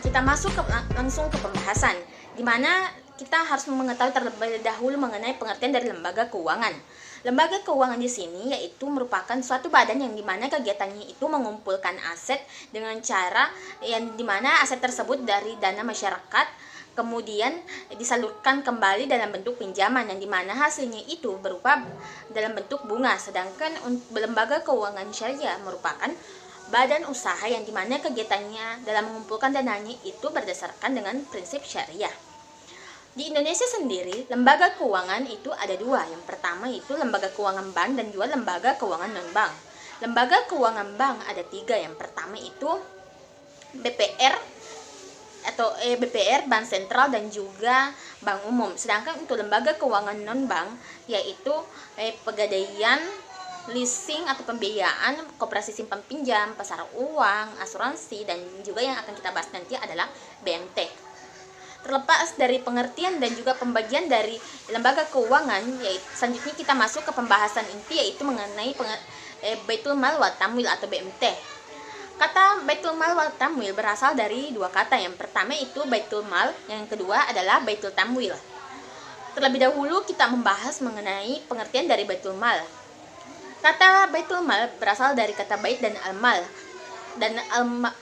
kita langsung ke pembahasan, di mana kita harus mengetahui terlebih dahulu mengenai pengertian dari lembaga keuangan. Lembaga keuangan di sini yaitu merupakan suatu badan yang dimana kegiatannya itu mengumpulkan aset dengan cara yang dimana aset tersebut dari dana masyarakat kemudian disalurkan kembali dalam bentuk pinjaman yang dimana hasilnya itu berupa dalam bentuk bunga. Sedangkan lembaga keuangan syariah merupakan badan usaha yang dimana kegiatannya dalam mengumpulkan dananya itu berdasarkan dengan prinsip syariah. Di Indonesia sendiri, lembaga keuangan itu ada dua. Yang pertama itu lembaga keuangan bank dan juga lembaga keuangan non-bank. Lembaga keuangan bank ada tiga. Yang pertama itu BPR atau BPR, Bank Sentral, dan juga Bank Umum. Sedangkan untuk lembaga keuangan non-bank yaitu Pegadaian, leasing atau pembiayaan, koperasi simpan pinjam, pasar uang, asuransi, dan juga yang akan kita bahas nanti adalah BMT. Terlepas dari pengertian dan juga pembagian dari lembaga keuangan, selanjutnya kita masuk ke pembahasan inti yaitu mengenai Baitul Mal wal Tamwil atau BMT. Kata Baitul Mal wal Tamwil berasal dari dua kata. Yang pertama itu Baitul Mal, yang kedua adalah Baitul Tamwil. Terlebih dahulu kita membahas mengenai pengertian dari Baitul Mal. Kata Baitul Mal berasal dari kata bait dan al-mal. Dan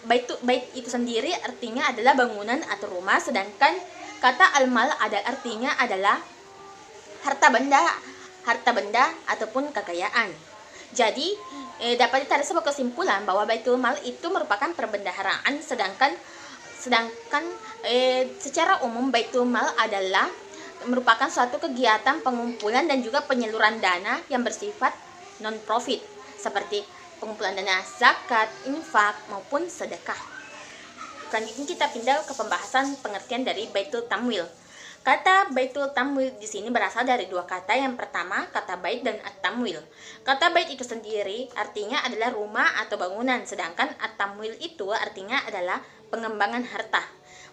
bait itu sendiri artinya adalah bangunan atau rumah, sedangkan kata al-mal artinya adalah harta benda ataupun kekayaan. Jadi dapat ditarik sebuah kesimpulan bahwa Baitul Mal itu merupakan perbendaharaan, sedangkan secara umum Baitul Mal adalah merupakan suatu kegiatan pengumpulan dan juga penyaluran dana yang bersifat non-profit seperti pengumpulan dana zakat, infak, maupun sedekah. Selanjutnya kita pindah ke pembahasan pengertian dari Baitul Tamwil. Kata Baitul Tamwil di sini berasal dari dua kata. Yang pertama kata bait dan at-tamwil. Kata bait itu sendiri artinya adalah rumah atau bangunan, sedangkan at-tamwil itu artinya adalah pengembangan harta.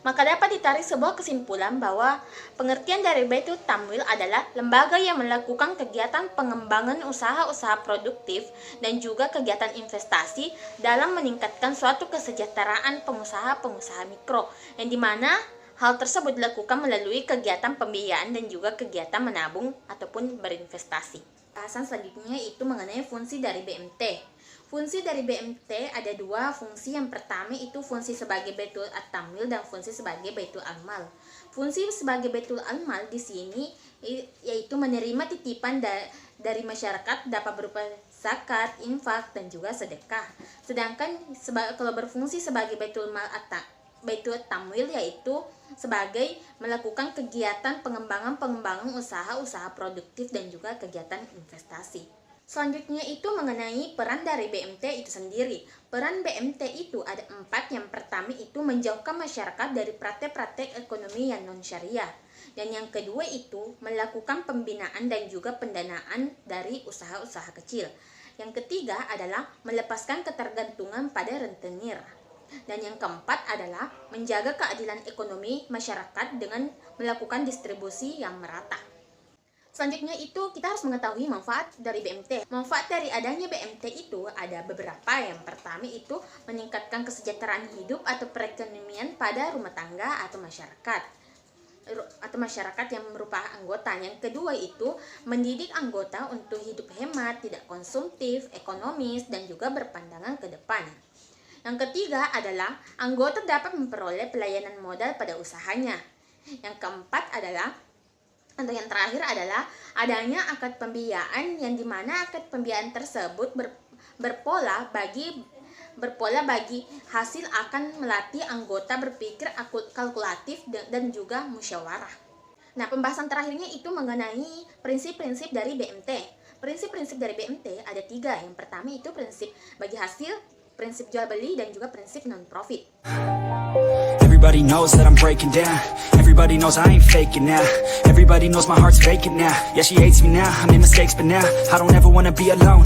Maka dapat ditarik sebuah kesimpulan bahwa pengertian dari Baitul Tamwil adalah lembaga yang melakukan kegiatan pengembangan usaha-usaha produktif dan juga kegiatan investasi dalam meningkatkan suatu kesejahteraan pengusaha-pengusaha mikro, yang dimana hal tersebut dilakukan melalui kegiatan pembiayaan dan juga kegiatan menabung ataupun berinvestasi. Bahasan selanjutnya itu mengenai fungsi dari BMT. Fungsi dari BMT ada dua fungsi. Yang pertama itu fungsi sebagai Baitul At-Tamwil dan fungsi sebagai Baitul Al-Mal. Fungsi sebagai Baitul Al-Mal di sini yaitu menerima titipan dari masyarakat dapat berupa zakat, infak, dan juga sedekah. Sedangkan kalau berfungsi sebagai Baitul Tamwil yaitu sebagai melakukan kegiatan pengembangan usaha-usaha produktif dan juga kegiatan investasi. Selanjutnya itu mengenai peran dari BMT itu sendiri. Peran BMT itu ada 4. Yang pertama itu menjauhkan masyarakat dari praktek-praktek ekonomi yang non-syariah. Dan yang kedua itu melakukan pembinaan dan juga pendanaan dari usaha-usaha kecil. Yang ketiga adalah melepaskan ketergantungan pada rentenir. Dan yang keempat adalah menjaga keadilan ekonomi masyarakat dengan melakukan distribusi yang merata. Selanjutnya itu kita harus mengetahui manfaat dari BMT. Manfaat dari adanya BMT itu ada beberapa. Yang pertama itu meningkatkan kesejahteraan hidup atau perekonomian pada rumah tangga atau masyarakat yang merupakan anggota. Yang kedua itu mendidik anggota untuk hidup hemat, tidak konsumtif, ekonomis, dan juga berpandangan ke depan. Yang ketiga adalah anggota dapat memperoleh pelayanan modal pada usahanya. Yang keempat adalah atau yang terakhir adalah adanya akad pembiayaan, yang dimana akad pembiayaan tersebut berpola bagi hasil akan melatih anggota berpikir kalkulatif dan juga musyawarah. Nah, pembahasan terakhirnya itu mengenai prinsip-prinsip dari BMT. Prinsip-prinsip dari BMT ada 3. Yang pertama itu prinsip bagi hasil, prinsip jual beli, dan juga prinsip non-profit. Everybody knows that I'm breaking down. Everybody knows I ain't faking now. Everybody knows my heart's faking now. Yeah, she hates me now, I made mistakes but now I don't ever wanna be alone.